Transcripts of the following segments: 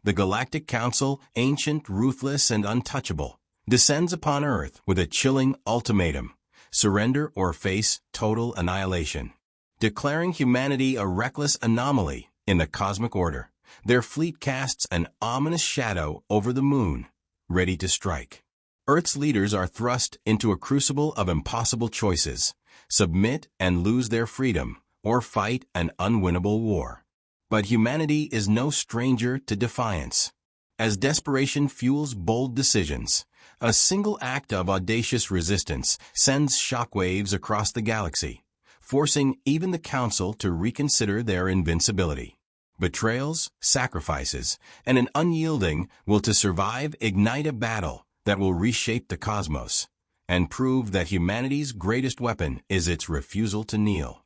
the Galactic Council, ancient, ruthless, and untouchable, descends upon Earth with a chilling ultimatum: surrender or face total annihilation. Declaring humanity a reckless anomaly in the cosmic order, their fleet casts an ominous shadow over the moon, ready to strike. Earth's leaders are thrust into a crucible of impossible choices: submit and lose their freedom, or fight an unwinnable war. But humanity is no stranger to defiance. As desperation fuels bold decisions, a single act of audacious resistance sends shockwaves across the galaxy, forcing even the Council to reconsider their invincibility. Betrayals, sacrifices, and an unyielding will to survive ignite a battle that will reshape the cosmos and prove that humanity's greatest weapon is its refusal to kneel.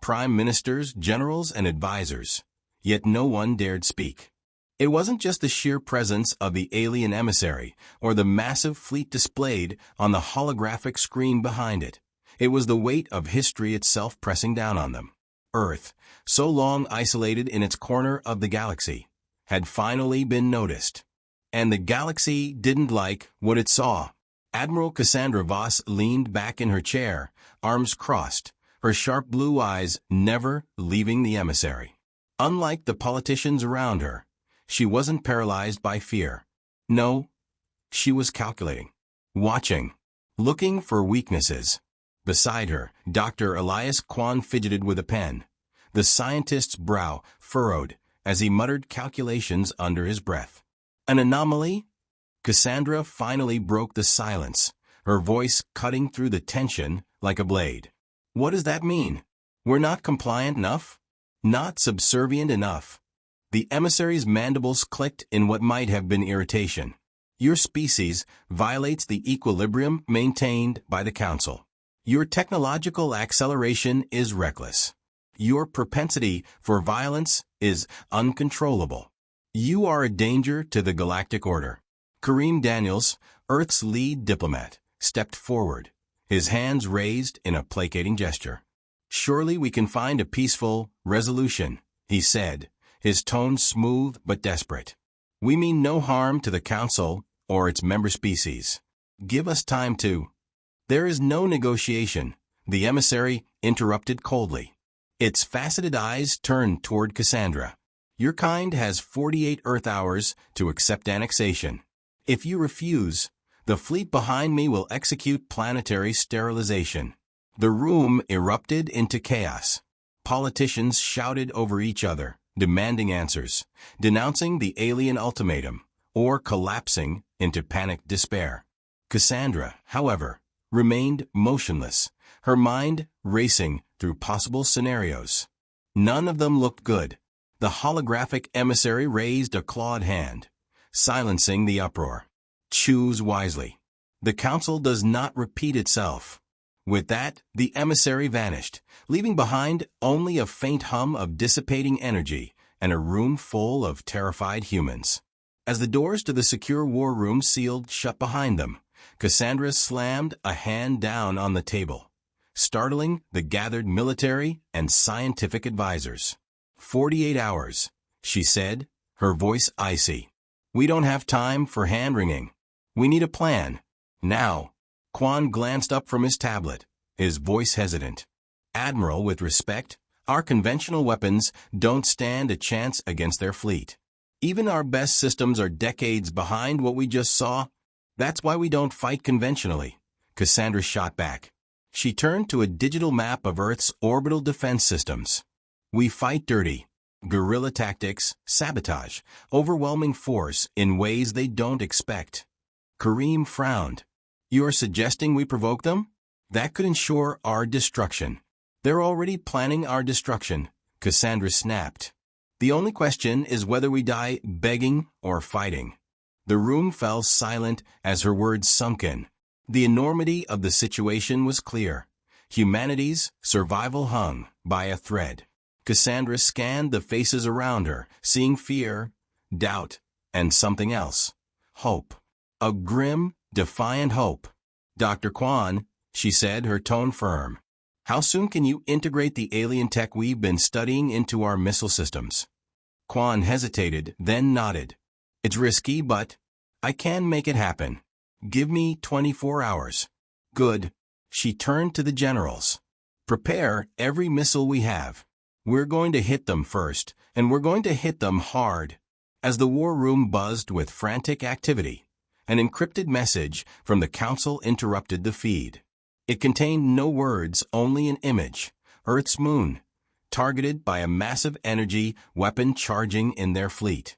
Prime ministers, generals, and advisors, yet no one dared speak. It wasn't just the sheer presence of the alien emissary or the massive fleet displayed on the holographic screen behind it. It was the weight of history itself pressing down on them. Earth, so long isolated in its corner of the galaxy, had finally been noticed. And the galaxy didn't like what it saw. Admiral Cassandra Voss leaned back in her chair, arms crossed, her sharp blue eyes never leaving the emissary. Unlike the politicians around her, she wasn't paralyzed by fear. No, she was calculating, watching, looking for weaknesses. Beside her, Dr. Elias Kwan fidgeted with a pen. The scientist's brow furrowed as he muttered calculations under his breath. An anomaly? Cassandra finally broke the silence, her voice cutting through the tension like a blade. What does that mean? We're not compliant enough? Not subservient enough? The emissary's mandibles clicked in what might have been irritation. Your species violates the equilibrium maintained by the Council. Your technological acceleration is reckless. Your propensity for violence is uncontrollable. You are a danger to the galactic order. Kareem Daniels, Earth's lead diplomat, stepped forward, his hands raised in a placating gesture. Surely we can find a peaceful resolution, he said, his tone smooth but desperate. We mean no harm to the Council or its member species. Give us time to... There is no negotiation, the emissary interrupted coldly. Its faceted eyes turned toward Cassandra. Your kind has 48 Earth hours to accept annexation. If you refuse, the fleet behind me will execute planetary sterilization. The room erupted into chaos. Politicians shouted over each other, demanding answers, denouncing the alien ultimatum, or collapsing into panicked despair. Cassandra, however, remained motionless, her mind racing through possible scenarios. None of them looked good. The holographic emissary raised a clawed hand, silencing the uproar. Choose wisely. The Council does not repeat itself. With that, the emissary vanished, leaving behind only a faint hum of dissipating energy and a room full of terrified humans. As the doors to the secure war room sealed shut behind them, Cassandra slammed a hand down on the table, startling the gathered military and scientific advisors. 48 hours, she said, her voice icy. We don't have time for hand-wringing. We need a plan. Now. Kwan glanced up from his tablet, his voice hesitant. Admiral, with respect, our conventional weapons don't stand a chance against their fleet. Even our best systems are decades behind what we just saw. That's why we don't fight conventionally. Cassandra shot back. She turned to a digital map of Earth's orbital defense systems. We fight dirty. Guerrilla tactics, sabotage, overwhelming force in ways they don't expect. Kareem frowned. You're suggesting we provoke them? That could ensure our destruction. They're already planning our destruction, Cassandra snapped. The only question is whether we die begging or fighting. The room fell silent as her words sunk in. The enormity of the situation was clear. Humanity's survival hung by a thread. Cassandra scanned the faces around her, seeing fear, doubt, and something else. Hope. A grim, defiant hope. Dr. Kwan, she said, her tone firm. How soon can you integrate the alien tech we've been studying into our missile systems? Kwan hesitated, then nodded. It's risky, but I can make it happen. Give me 24 hours. Good. She turned to the generals. Prepare every missile we have. We're going to hit them first, and we're going to hit them hard. As the war room buzzed with frantic activity, an encrypted message from the council interrupted the feed. It contained no words, only an image. Earth's moon, targeted by a massive energy weapon charging in their fleet.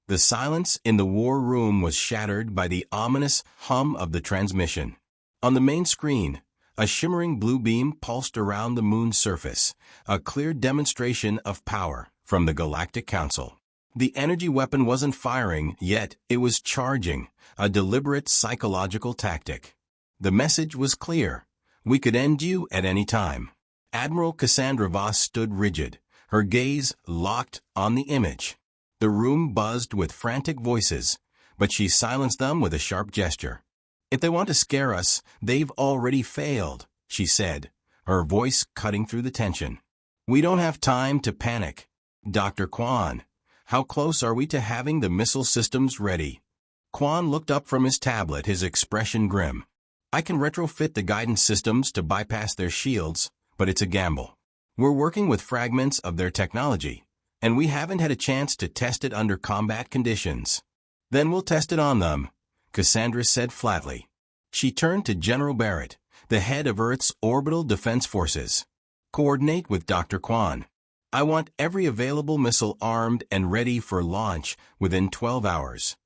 The silence in the war room was shattered by the ominous hum of the transmission. On the main screen, a shimmering blue beam pulsed around the moon's surface, a clear demonstration of power from the Galactic Council. The energy weapon wasn't firing, yet it was charging, a deliberate psychological tactic. The message was clear. We could end you at any time. Admiral Cassandra Voss stood rigid, her gaze locked on the image. The room buzzed with frantic voices, but she silenced them with a sharp gesture. If they want to scare us, they've already failed, she said, her voice cutting through the tension. We don't have time to panic. Dr. Kwan, how close are we to having the missile systems ready? Kwan looked up from his tablet, his expression grim. I can retrofit the guidance systems to bypass their shields, but it's a gamble. We're working with fragments of their technology, and we haven't had a chance to test it under combat conditions. Then we'll test it on them, Cassandra said flatly. She turned to General Barrett, the head of Earth's Orbital Defense Forces. Coordinate with Dr. Kwan. I want every available missile armed and ready for launch within 12 hours.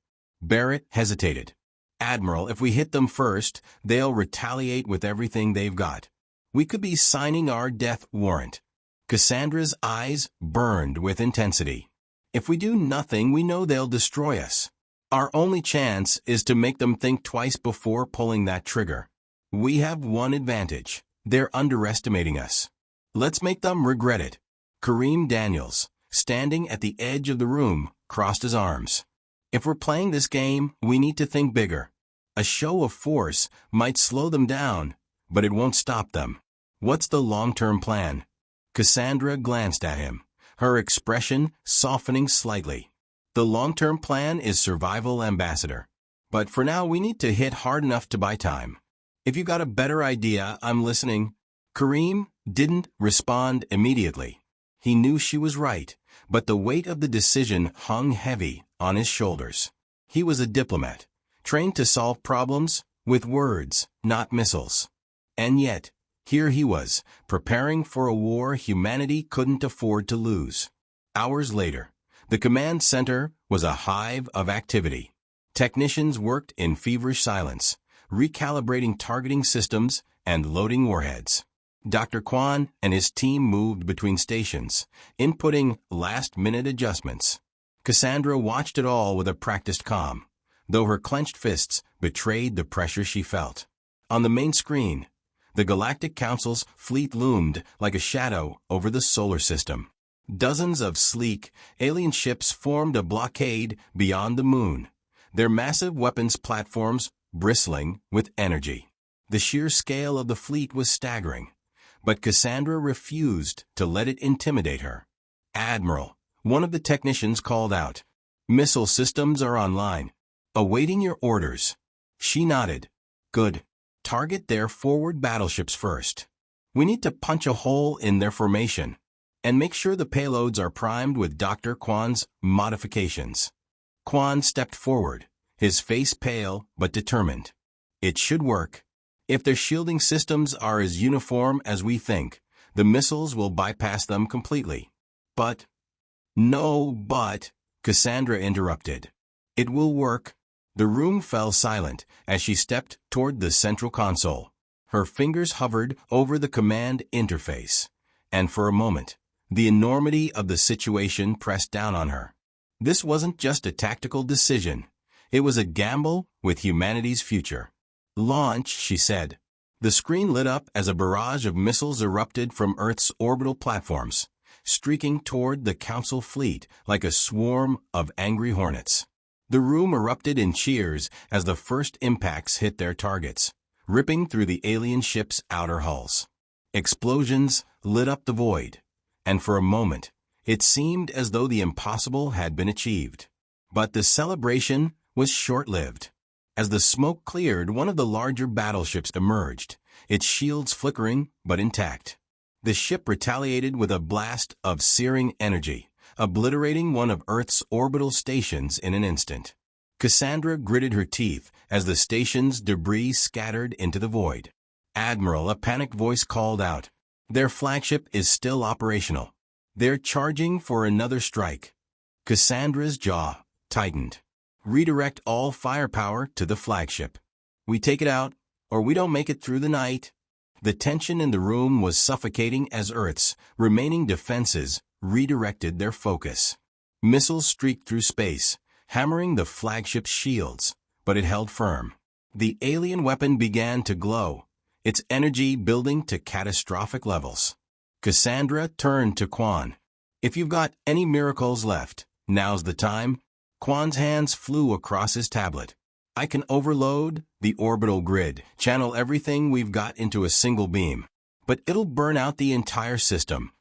Barrett hesitated. Admiral, if we hit them first, they'll retaliate with everything they've got. We could be signing our death warrant. Cassandra's eyes burned with intensity. If we do nothing, we know they'll destroy us. Our only chance is to make them think twice before pulling that trigger. We have one advantage. They're underestimating us. Let's make them regret it. Kareem Daniels, standing at the edge of the room, crossed his arms. If we're playing this game, we need to think bigger. A show of force might slow them down, but it won't stop them. What's the long-term plan? Cassandra glanced at him, her expression softening slightly. The long-term plan is survival, Ambassador. But for now, we need to hit hard enough to buy time. If you got a better idea, I'm listening. Kareem didn't respond immediately. He knew she was right, but the weight of the decision hung heavy on his shoulders. He was a diplomat, trained to solve problems with words, not missiles. And yet, here he was, preparing for a war humanity couldn't afford to lose. Hours later, the command center was a hive of activity. Technicians worked in feverish silence, recalibrating targeting systems and loading warheads. Dr. Kwan and his team moved between stations, inputting last-minute adjustments. Cassandra watched it all with a practiced calm, though her clenched fists betrayed the pressure she felt. On the main screen, the Galactic Council's fleet loomed like a shadow over the solar system. Dozens of sleek, alien ships formed a blockade beyond the moon, their massive weapons platforms bristling with energy. The sheer scale of the fleet was staggering, but Cassandra refused to let it intimidate her. Admiral, one of the technicians called out. Missile systems are online. Awaiting your orders. She nodded. Good. Target their forward battleships first. We need to punch a hole in their formation and make sure the payloads are primed with Dr. Kwan's modifications. Kwan stepped forward, his face pale but determined. It should work. If their shielding systems are as uniform as we think, the missiles will bypass them completely. But, Cassandra interrupted. It will work. The room fell silent as she stepped toward the central console. Her fingers hovered over the command interface, and for a moment, the enormity of the situation pressed down on her. This wasn't just a tactical decision. It was a gamble with humanity's future. Launch, she said. The screen lit up as a barrage of missiles erupted from Earth's orbital platforms, streaking toward the Council fleet like a swarm of angry hornets. The room erupted in cheers as the first impacts hit their targets, ripping through the alien ship's outer hulls. Explosions lit up the void, and for a moment, it seemed as though the impossible had been achieved. But the celebration was short-lived. As the smoke cleared, one of the larger battleships emerged, its shields flickering but intact. The ship retaliated with a blast of searing energy, obliterating one of Earth's orbital stations in an instant. Cassandra gritted her teeth as the station's debris scattered into the void. "Admiral," a panicked voice called out. "Their flagship is still operational. They're charging for another strike." Cassandra's jaw tightened. "Redirect all firepower to the flagship. We take it out, or we don't make it through the night." The tension in the room was suffocating as Earth's remaining defenses redirected their focus. Missiles streaked through space, hammering the flagship's shields, but it held firm. The alien weapon began to glow, its energy building to catastrophic levels. Cassandra turned to Quan. "If you've got any miracles left, now's the time." Quan's hands flew across his tablet. "I can overload the orbital grid, channel everything we've got into a single beam. But it'll burn out the entire system."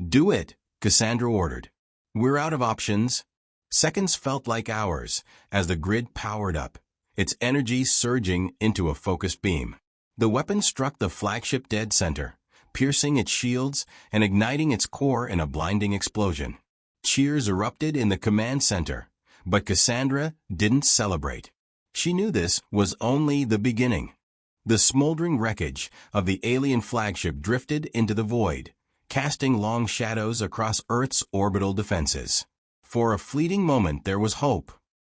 "Do it," Cassandra ordered. "We're out of options." Seconds felt like hours as the grid powered up, its energy surging into a focused beam. The weapon struck the flagship dead center, piercing its shields and igniting its core in a blinding explosion. Cheers erupted in the command center, but Cassandra didn't celebrate. She knew this was only the beginning. The smoldering wreckage of the alien flagship drifted into the void, casting long shadows across Earth's orbital defenses. For a fleeting moment there was hope.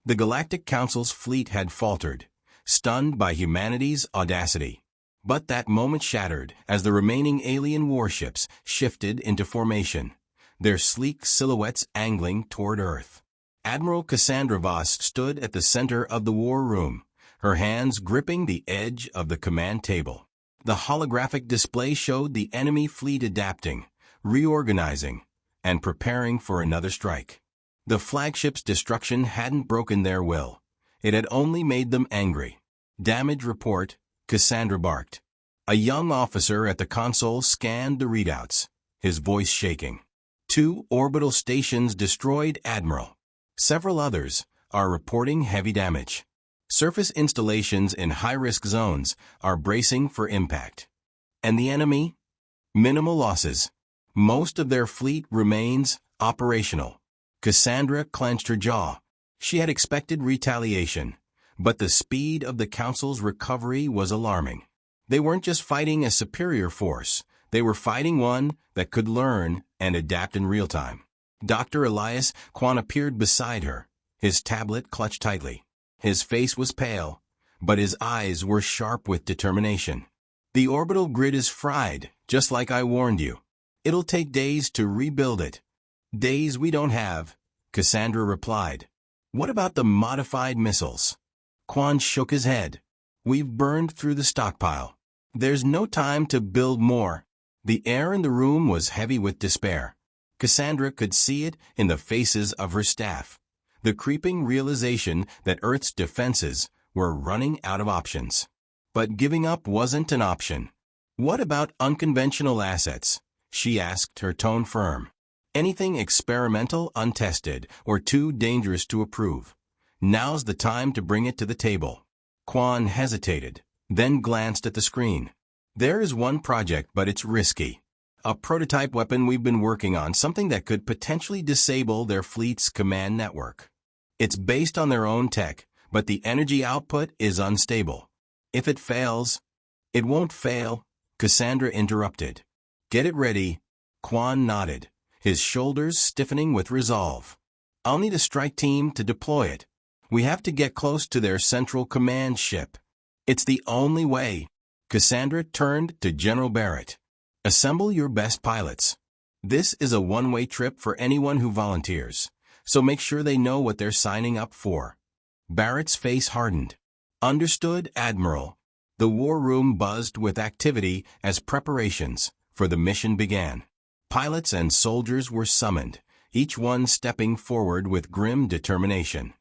The Galactic Council's fleet had faltered, stunned by humanity's audacity. But that moment shattered as the remaining alien warships shifted into formation, their sleek silhouettes angling toward Earth. Admiral Cassandra Voss stood at the center of the war room, her hands gripping the edge of the command table. The holographic display showed the enemy fleet adapting, reorganizing, and preparing for another strike. The flagship's destruction hadn't broken their will. It had only made them angry. "Damage report," Cassandra barked. A young officer at the console scanned the readouts, his voice shaking. "2 orbital stations destroyed, Admiral. Several others are reporting heavy damage. Surface installations in high-risk zones are bracing for impact. And the enemy? Minimal losses. Most of their fleet remains operational." Cassandra clenched her jaw. She had expected retaliation, but the speed of the Council's recovery was alarming. They weren't just fighting a superior force, they were fighting one that could learn and adapt in real time. Dr. Elias Quan appeared beside her, his tablet clutched tightly. His face was pale, but his eyes were sharp with determination. "The orbital grid is fried, just like I warned you. It'll take days to rebuild it." "Days we don't have," Cassandra replied. "What about the modified missiles?" Quan shook his head. "We've burned through the stockpile. There's no time to build more." The air in the room was heavy with despair. Cassandra could see it in the faces of her staff, the creeping realization that Earth's defenses were running out of options. But giving up wasn't an option. "What about unconventional assets?" she asked, her tone firm. "Anything experimental, untested, or too dangerous to approve. Now's the time to bring it to the table." Quan hesitated, then glanced at the screen. "There is one project, but it's risky. A prototype weapon we've been working on, something that could potentially disable their fleet's command network. It's based on their own tech, but the energy output is unstable. If it fails..." "It won't fail," Cassandra interrupted. "Get it ready." Quan nodded, his shoulders stiffening with resolve. "I'll need a strike team to deploy it. We have to get close to their central command ship. It's the only way." Cassandra turned to General Barrett. "Assemble your best pilots. This is a one-way trip for anyone who volunteers, so make sure they know what they're signing up for." Barrett's face hardened. "Understood, Admiral." The war room buzzed with activity as preparations for the mission began. Pilots and soldiers were summoned, each one stepping forward with grim determination.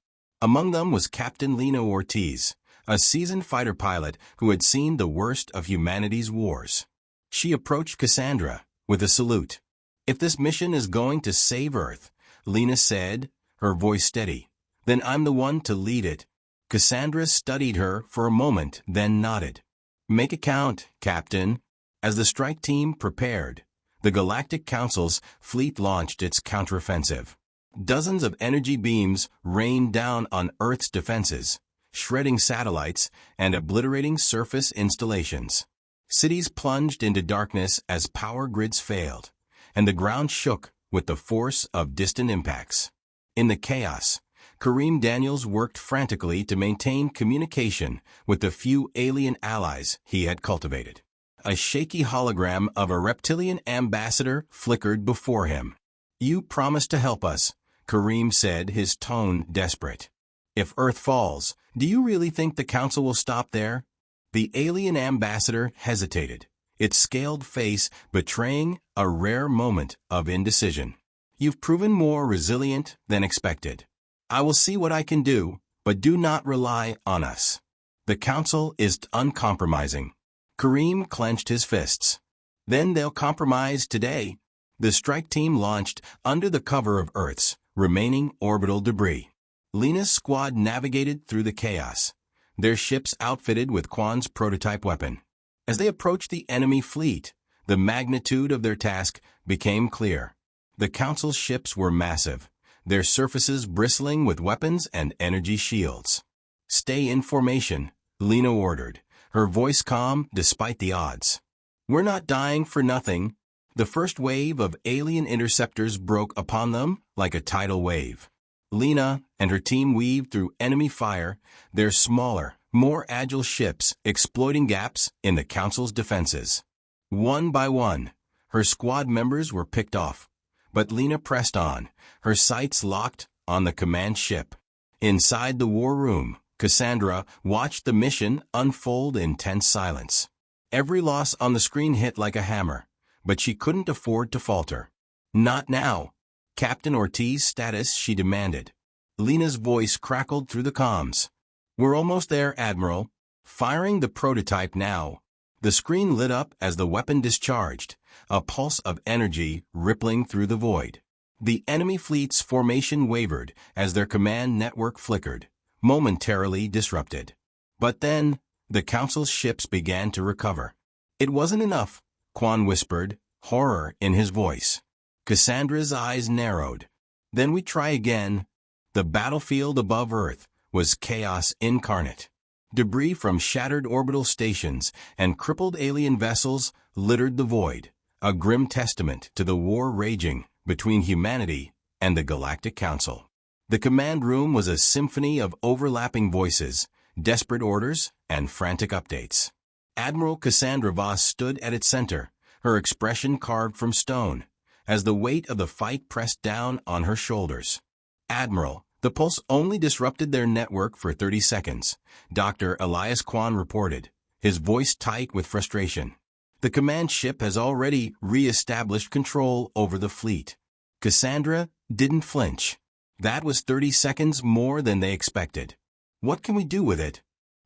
Among them was Captain Lena Ortiz, a seasoned fighter pilot who had seen the worst of humanity's wars. She approached Cassandra with a salute. "If this mission is going to save Earth," Lena said, her voice steady, Then I'm the one to lead it. Cassandra studied her for a moment, then nodded. Make it count, Captain. As the strike team prepared, the Galactic Council's fleet launched its counteroffensive. Dozens of energy beams rained down on Earth's defenses, shredding satellites and obliterating surface installations. Cities plunged into darkness as power grids failed, and the ground shook with the force of distant impacts. In the chaos, Kareem Daniels worked frantically to maintain communication with the few alien allies he had cultivated. A shaky hologram of a reptilian ambassador flickered before him. "You promised to help us," Kareem said, his tone desperate. "If Earth falls, do you really think the Council will stop there?" The alien ambassador hesitated, its scaled face betraying a rare moment of indecision. "You've proven more resilient than expected. I will see what I can do, but do not rely on us. The Council is uncompromising." Kareem clenched his fists. "Then they'll compromise today." The strike team launched under the cover of Earth's remaining orbital debris. Lena's squad navigated through the chaos, their ships outfitted with Quan's prototype weapon. As they approached the enemy fleet, the magnitude of their task became clear. The Council's ships were massive, their surfaces bristling with weapons and energy shields. "Stay in formation," Lena ordered, her voice calm despite the odds. "We're not dying for nothing." The first wave of alien interceptors broke upon them like a tidal wave. Lena and her team weaved through enemy fire, their smaller, more agile ships exploiting gaps in the Council's defenses. One by one, her squad members were picked off, but Lena pressed on, her sights locked on the command ship. Inside the war room, Cassandra watched the mission unfold in tense silence. Every loss on the screen hit like a hammer, but she couldn't afford to falter. "Not now." "Captain Ortiz status," she demanded. Lena's voice crackled through the comms. "We're almost there, Admiral. Firing the prototype now." The screen lit up as the weapon discharged, a pulse of energy rippling through the void. The enemy fleet's formation wavered as their command network flickered, momentarily disrupted. But then, the Council's ships began to recover. "It wasn't enough," Quan whispered, horror in his voice. Cassandra's eyes narrowed. "Then we try again." The battlefield above Earth was chaos incarnate. Debris from shattered orbital stations and crippled alien vessels littered the void, a grim testament to the war raging between humanity and the Galactic Council. The command room was a symphony of overlapping voices, desperate orders, and frantic updates. Admiral Cassandra Voss stood at its center, her expression carved from stone, as the weight of the fight pressed down on her shoulders. "Admiral, the pulse only disrupted their network for 30 seconds, Dr. Elias Quan reported, his voice tight with frustration. "The command ship has already re-established control over the fleet." Cassandra didn't flinch. "That was 30 seconds more than they expected. What can we do with it?"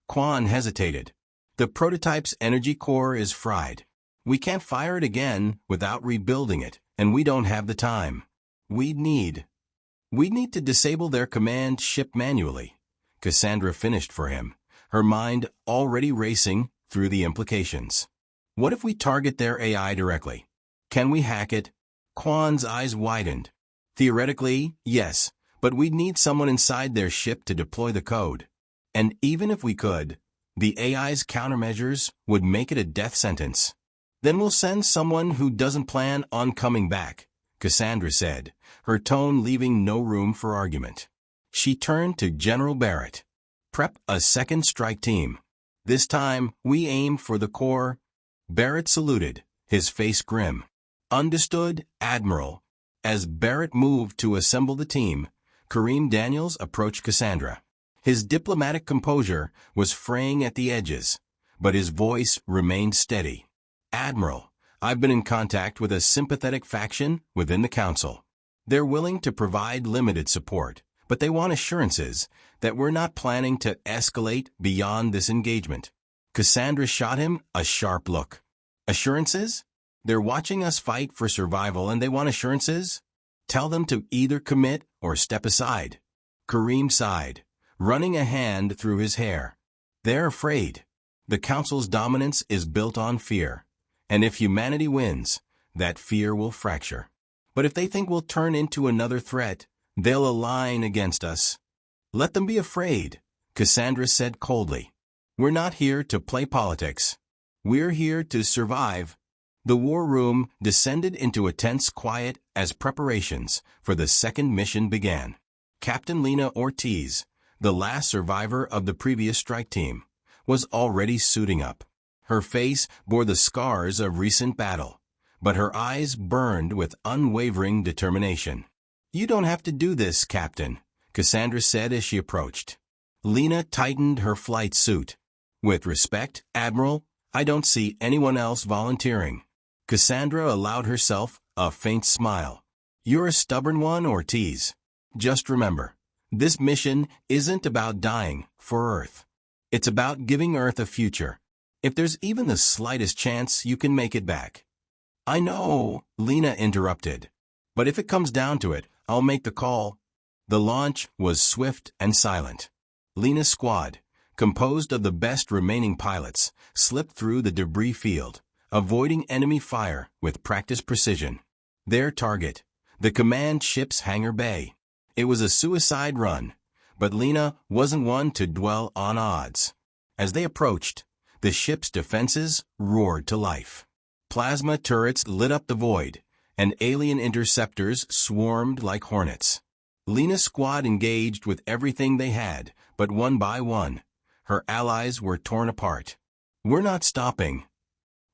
Quan hesitated. "The prototype's energy core is fried. We can't fire it again without rebuilding it, and we don't have the time. We need to disable their command ship manually." Cassandra finished for him, her mind already racing through the implications. "What if we target their AI directly? Can we hack it?" Quan's eyes widened. "Theoretically, yes, but we'd need someone inside their ship to deploy the code. And even if we could, the AI's countermeasures would make it a death sentence." "Then we'll send someone who doesn't plan on coming back," Cassandra said, her tone leaving no room for argument. She turned to General Barrett. "Prep a second strike team. This time, we aim for the core." Barrett saluted, his face grim. "Understood, Admiral." As Barrett moved to assemble the team, Kareem Daniels approached Cassandra. His diplomatic composure was fraying at the edges, but his voice remained steady. "Admiral, I've been in contact with a sympathetic faction within the Council. They're willing to provide limited support, but they want assurances that we're not planning to escalate beyond this engagement." Cassandra shot him a sharp look. "Assurances? They're watching us fight for survival and they want assurances? Tell them to either commit or step aside." Kareem sighed, running a hand through his hair. They're afraid. The Council's dominance is built on fear. And if humanity wins, that fear will fracture. But if they think we'll turn into another threat, they'll align against us. Let them be afraid, Cassandra said coldly. We're not here to play politics. We're here to survive. The war room descended into a tense quiet as preparations for the second mission began. Captain Lena Ortiz, the last survivor of the previous strike team, was already suiting up. Her face bore the scars of recent battle, but her eyes burned with unwavering determination. You don't have to do this, Captain, Cassandra said as she approached. Lena tightened her flight suit. With respect, Admiral, I don't see anyone else volunteering. Cassandra allowed herself a faint smile. You're a stubborn one, Ortiz. Just remember, this mission isn't about dying for Earth. It's about giving Earth a future. If there's even the slightest chance you can make it back. I know, Lena interrupted. But if it comes down to it, I'll make the call. The launch was swift and silent. Lena's squad, composed of the best remaining pilots, slipped through the debris field, avoiding enemy fire with practiced precision. Their target, the command ship's hangar bay. It was a suicide run, but Lena wasn't one to dwell on odds. As they approached, the ship's defenses roared to life. Plasma turrets lit up the void, and alien interceptors swarmed like hornets. Lena's squad engaged with everything they had, but one by one, her allies were torn apart. We're not stopping.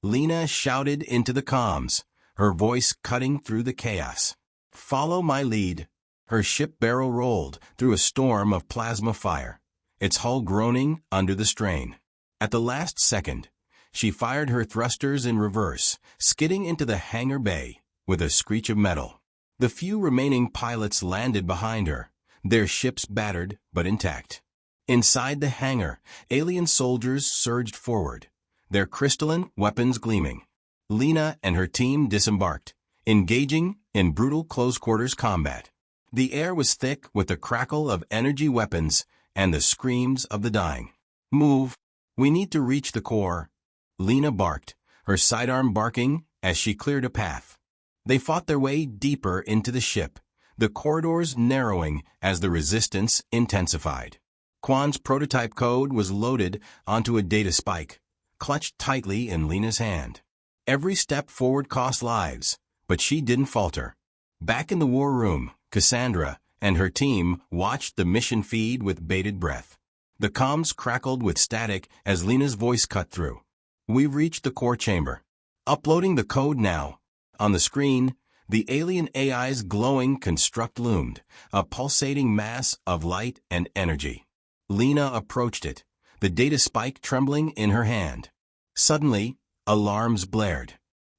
Lena shouted into the comms, her voice cutting through the chaos. Follow my lead. Her ship barrel rolled through a storm of plasma fire, its hull groaning under the strain. At the last second, she fired her thrusters in reverse, skidding into the hangar bay with a screech of metal. The few remaining pilots landed behind her, their ships battered but intact. Inside the hangar, alien soldiers surged forward, their crystalline weapons gleaming. Lena and her team disembarked, engaging in brutal close-quarters combat. The air was thick with the crackle of energy weapons and the screams of the dying. Move. We need to reach the core. Lena barked, her sidearm barking as she cleared a path. They fought their way deeper into the ship, the corridors narrowing as the resistance intensified. Quan's prototype code was loaded onto a data spike, clutched tightly in Lena's hand. Every step forward cost lives, but she didn't falter. Back in the war room, Cassandra and her team watched the mission feed with bated breath. The comms crackled with static as Lena's voice cut through. We've reached the core chamber. Uploading the code now. On the screen, the alien AI's glowing construct loomed, a pulsating mass of light and energy. Lena approached it, the data spike trembling in her hand. Suddenly, alarms blared.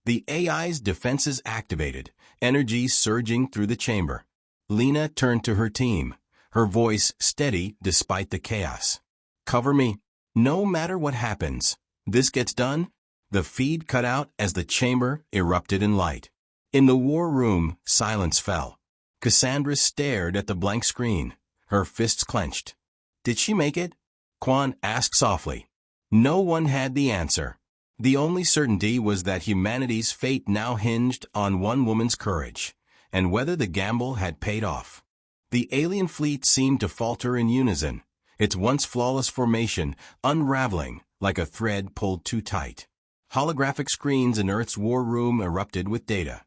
The AI's defenses activated, energy surging through the chamber. Lena turned to her team, her voice steady despite the chaos. Cover me. No matter what happens, this gets done. The feed cut out as the chamber erupted in light. In the war room, silence fell. Cassandra stared at the blank screen, her fists clenched. Did she make it? Quan asked softly. No one had the answer. The only certainty was that humanity's fate now hinged on one woman's courage, and whether the gamble had paid off. The alien fleet seemed to falter in unison, its once flawless formation unraveling like a thread pulled too tight. Holographic screens in Earth's war room erupted with data,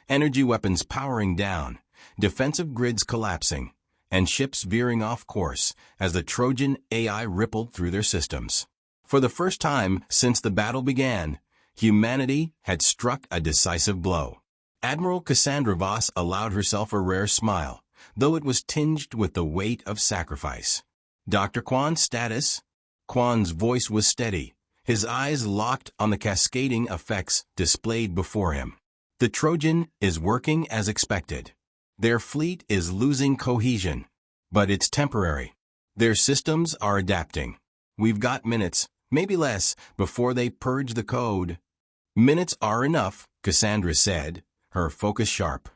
energy weapons powering down, defensive grids collapsing, and ships veering off course as the Trojan AI rippled through their systems. For the first time since the battle began, humanity had struck a decisive blow. Admiral Cassandra Voss allowed herself a rare smile, though it was tinged with the weight of sacrifice. Dr. Quan's status? Quan's voice was steady, his eyes locked on the cascading effects displayed before him. The Trojan is working as expected. Their fleet is losing cohesion, but it's temporary. Their systems are adapting. We've got minutes, maybe less, before they purge the code. Minutes are enough, Cassandra said, her focus sharp.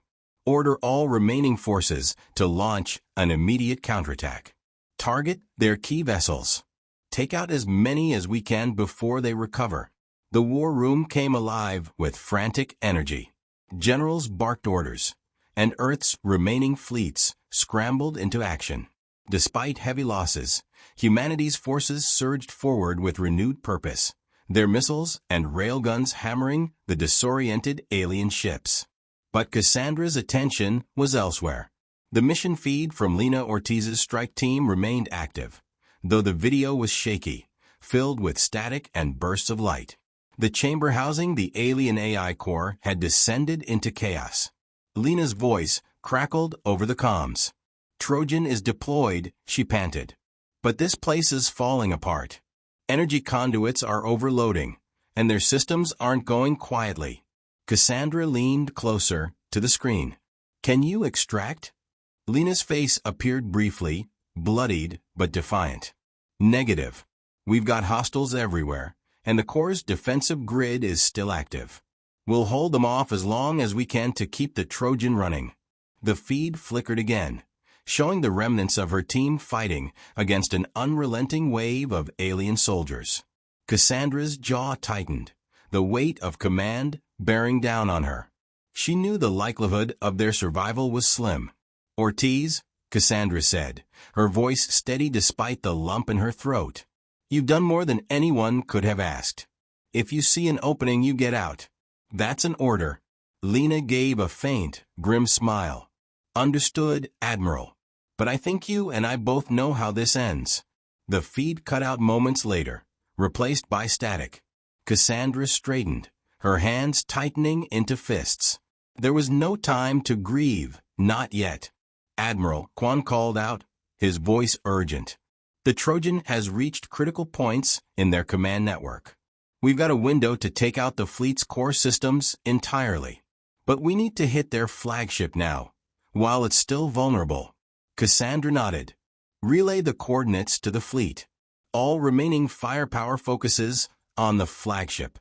Order all remaining forces to launch an immediate counterattack. Target their key vessels. Take out as many as we can before they recover. The war room came alive with frantic energy. Generals barked orders, and Earth's remaining fleets scrambled into action. Despite heavy losses, humanity's forces surged forward with renewed purpose, their missiles and railguns hammering the disoriented alien ships. But Cassandra's attention was elsewhere. The mission feed from Lena Ortiz's strike team remained active, though the video was shaky, filled with static and bursts of light. The chamber housing the alien AI core had descended into chaos. Lena's voice crackled over the comms. "Trojan is deployed," she panted. "But this place is falling apart. Energy conduits are overloading, and their systems aren't going quietly." Cassandra leaned closer to the screen. "Can you extract?" Lena's face appeared briefly, bloodied but defiant. "Negative. We've got hostiles everywhere, and the core's defensive grid is still active. We'll hold them off as long as we can to keep the Trojan running." The feed flickered again, showing the remnants of her team fighting against an unrelenting wave of alien soldiers. Cassandra's jaw tightened, the weight of command bearing down on her. She knew the likelihood of their survival was slim. "Ortiz," Cassandra said, her voice steady despite the lump in her throat. "You've done more than anyone could have asked. If you see an opening, you get out. That's an order." Lena gave a faint, grim smile. "Understood, Admiral. But I think you and I both know how this ends." The feed cut out moments later, replaced by static. Cassandra straightened, her hands tightening into fists. There was no time to grieve, not yet. "Admiral," Quan called out, his voice urgent. "The Trojan has reached critical points in their command network. We've got a window to take out the fleet's core systems entirely. But we need to hit their flagship now, while it's still vulnerable." Cassandra nodded. "Relay the coordinates to the fleet. All remaining firepower focuses on the flagship."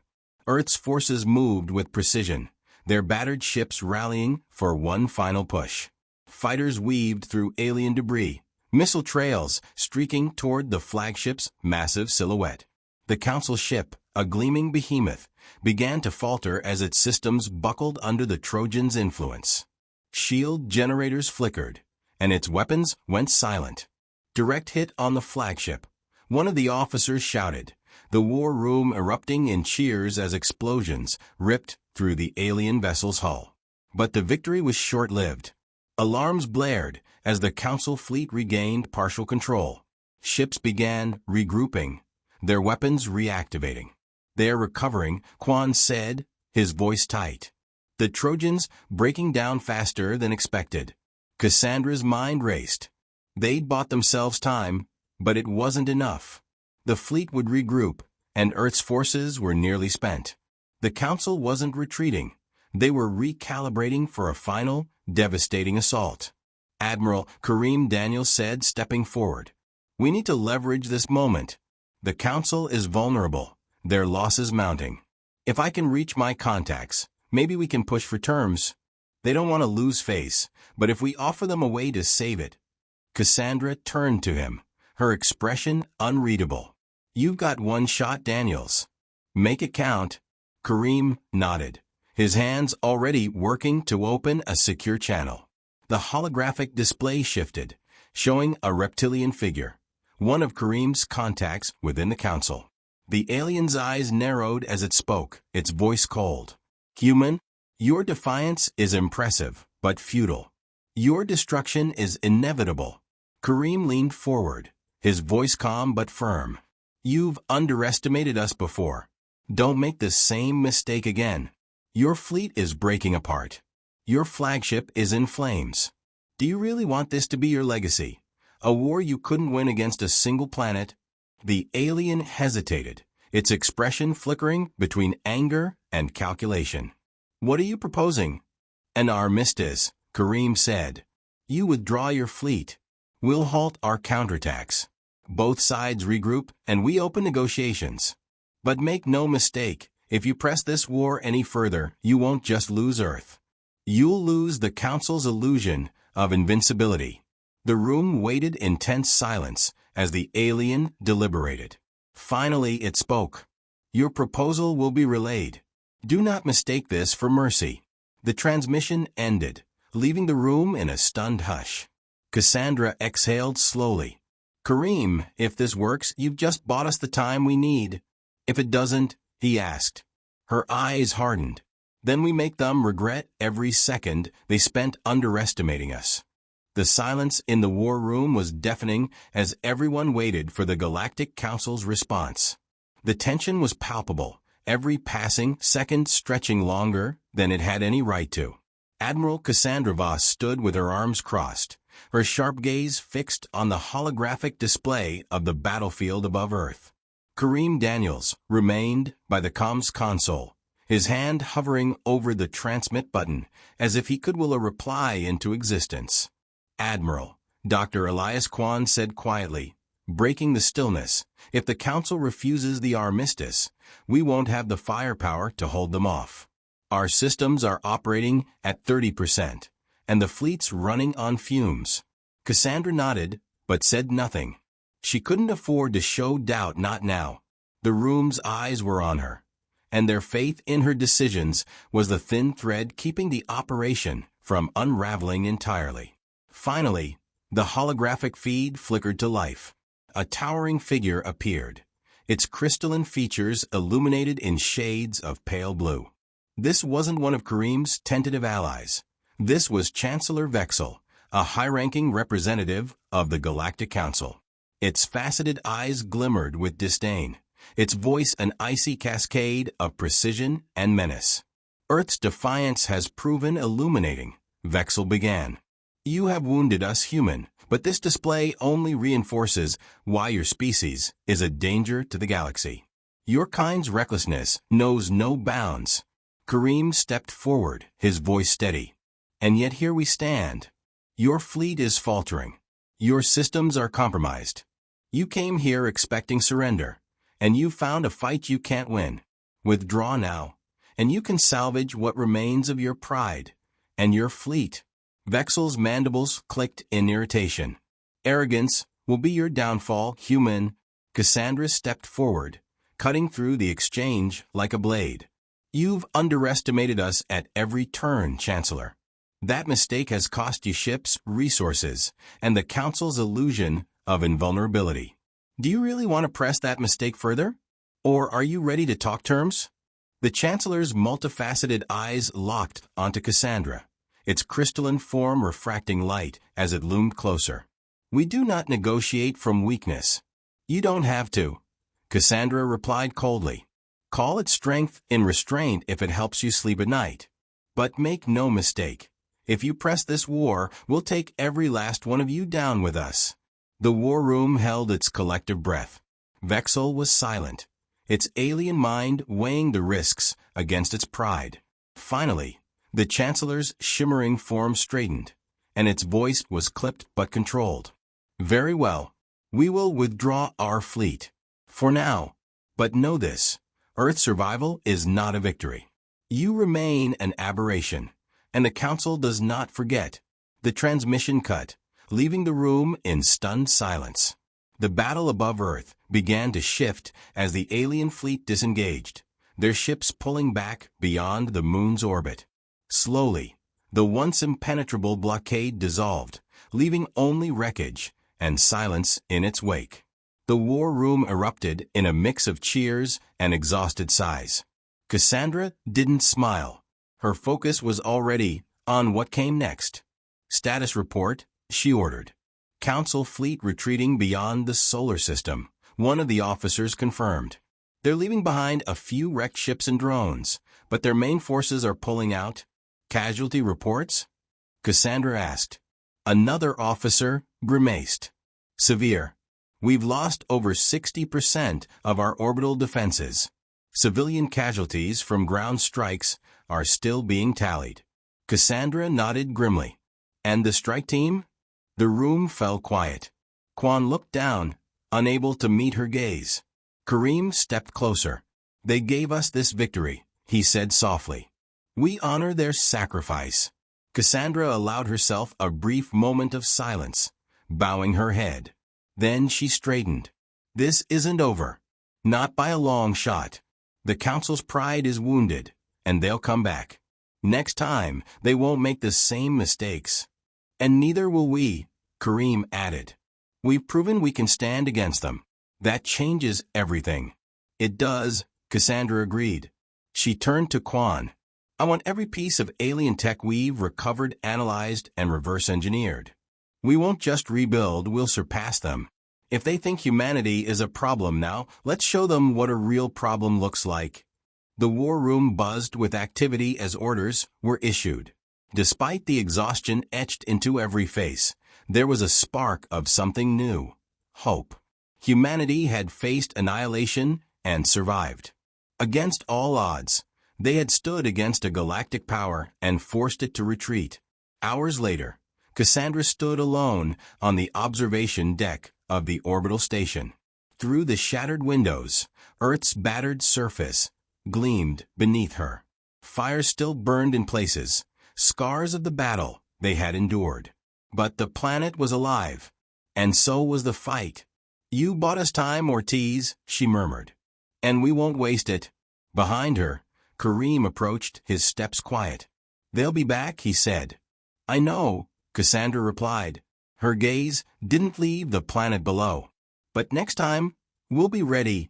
Earth's forces moved with precision, their battered ships rallying for one final push. Fighters weaved through alien debris, missile trails streaking toward the flagship's massive silhouette. The Council ship, a gleaming behemoth, began to falter as its systems buckled under the Trojan's influence. Shield generators flickered, and its weapons went silent. "Direct hit on the flagship," one of the officers shouted, the war room erupting in cheers as explosions ripped through the alien vessel's hull. But the victory was short-lived. Alarms blared as the Council fleet regained partial control. Ships began regrouping, their weapons reactivating. "They're recovering," Quan said, his voice tight. "The Trojans breaking down faster than expected." Cassandra's mind raced. They'd bought themselves time, but it wasn't enough. The fleet would regroup, and Earth's forces were nearly spent. The Council wasn't retreating. They were recalibrating for a final, devastating assault. "Admiral," Kareem Daniels said, stepping forward. "We need to leverage this moment. The Council is vulnerable, their losses mounting. If I can reach my contacts, maybe we can push for terms. They don't want to lose face, but if we offer them a way to save it." Cassandra turned to him, her expression unreadable. "You've got one shot, Daniels. Make it count." Kareem nodded, his hands already working to open a secure channel. The holographic display shifted, showing a reptilian figure, one of Kareem's contacts within the Council. The alien's eyes narrowed as it spoke, its voice cold. "Human, your defiance is impressive, but futile. Your destruction is inevitable." Kareem leaned forward, his voice calm but firm. "You've underestimated us before. Don't make the same mistake again. Your fleet is breaking apart. Your flagship is in flames. Do you really want this to be your legacy? A war you couldn't win against a single planet?" The alien hesitated, its expression flickering between anger and calculation. "What are you proposing?" "An armistice," Kareem said. "You withdraw your fleet. We'll halt our counterattacks. Both sides regroup, and we open negotiations. But make no mistake, if you press this war any further, you won't just lose Earth. You'll lose the Council's illusion of invincibility. The room waited in tense silence as the alien deliberated. Finally it spoke. Your proposal will be relayed. Do not mistake this for mercy. The transmission ended, leaving the room in a stunned hush. Cassandra exhaled slowly. Kareem, if this works, you've just bought us the time we need. If it doesn't, he asked. Her eyes hardened. Then we make them regret every second they spent underestimating us. The silence in the war room was deafening as everyone waited for the Galactic Council's response. The tension was palpable, every passing second stretching longer than it had any right to. Admiral Cassandra Voss stood with her arms crossed, her sharp gaze fixed on the holographic display of the battlefield above Earth. Kareem Daniels remained by the comms console, his hand hovering over the transmit button as if he could will a reply into existence. Admiral, Dr. Elias Kwan said quietly, breaking the stillness, if the Council refuses the armistice, we won't have the firepower to hold them off. Our systems are operating at 30%, and the fleet's running on fumes. Cassandra nodded, but said nothing. She couldn't afford to show doubt, not now. The room's eyes were on her, and their faith in her decisions was the thin thread keeping the operation from unraveling entirely. Finally, the holographic feed flickered to life. A towering figure appeared, its crystalline features illuminated in shades of pale blue. This wasn't one of Kareem's tentative allies. This was Chancellor Vexel, a high-ranking representative of the Galactic Council. Its faceted eyes glimmered with disdain, its voice an icy cascade of precision and menace. Earth's defiance has proven illuminating, Vexel began. You have wounded us, human, but this display only reinforces why your species is a danger to the galaxy. Your kind's recklessness knows no bounds. Kareem stepped forward, his voice steady. And yet here we stand. Your fleet is faltering. Your systems are compromised. You came here expecting surrender, and you found a fight you can't win. Withdraw now, and you can salvage what remains of your pride and your fleet. Vexel's mandibles clicked in irritation. Arrogance will be your downfall, human. Cassandra stepped forward, cutting through the exchange like a blade. You've underestimated us at every turn, Chancellor. That mistake has cost you ships, resources, and the Council's illusion of invulnerability. Do you really want to press that mistake further? Or are you ready to talk terms? The Chancellor's multifaceted eyes locked onto Cassandra, its crystalline form refracting light as it loomed closer. We do not negotiate from weakness. You don't have to, Cassandra replied coldly. Call it strength in restraint if it helps you sleep at night. But make no mistake. If you press this war, we'll take every last one of you down with us. The war room held its collective breath. Vexel was silent, its alien mind weighing the risks against its pride. Finally, the Chancellor's shimmering form straightened, and its voice was clipped but controlled. Very well. We will withdraw our fleet. For now. But know this. Earth's survival is not a victory. You remain an aberration, and the Council does not forget. The transmission cut, leaving the room in stunned silence. The battle above Earth began to shift as the alien fleet disengaged, their ships pulling back beyond the moon's orbit. Slowly, the once impenetrable blockade dissolved, leaving only wreckage and silence in its wake. The war room erupted in a mix of cheers and exhausted sighs. Cassandra didn't smile. Her focus was already on what came next. Status report, she ordered. Council fleet retreating beyond the solar system, one of the officers confirmed. They're leaving behind a few wrecked ships and drones, but their main forces are pulling out. Casualty reports? Cassandra asked. Another officer grimaced. Severe. We've lost over 60% of our orbital defenses. Civilian casualties from ground strikes are still being tallied. Cassandra nodded grimly. And the strike team? The room fell quiet. Kwan looked down, unable to meet her gaze. Kareem stepped closer. They gave us this victory, he said softly. We honor their sacrifice. Cassandra allowed herself a brief moment of silence, bowing her head. Then she straightened. This isn't over. Not by a long shot. The Council's pride is wounded, and they'll come back. Next time, they won't make the same mistakes. And neither will we, Kareem added. We've proven we can stand against them. That changes everything. It does, Cassandra agreed. She turned to Quan. I want every piece of alien tech we've recovered, analyzed, and reverse-engineered. We won't just rebuild, we'll surpass them. If they think humanity is a problem now, let's show them what a real problem looks like. The war room buzzed with activity as orders were issued. Despite the exhaustion etched into every face, there was a spark of something new. Hope. Humanity had faced annihilation and survived. Against all odds, they had stood against a galactic power and forced it to retreat. Hours later, Cassandra stood alone on the observation deck of the orbital station. Through the shattered windows, Earth's battered surface gleamed beneath her. Fires still burned in places, scars of the battle they had endured. But the planet was alive, and so was the fight. You bought us time, Ortiz, she murmured. And we won't waste it. Behind her, Kareem approached, his steps quiet. They'll be back, he said. I know, Cassandra replied. Her gaze didn't leave the planet below. But next time, we'll be ready,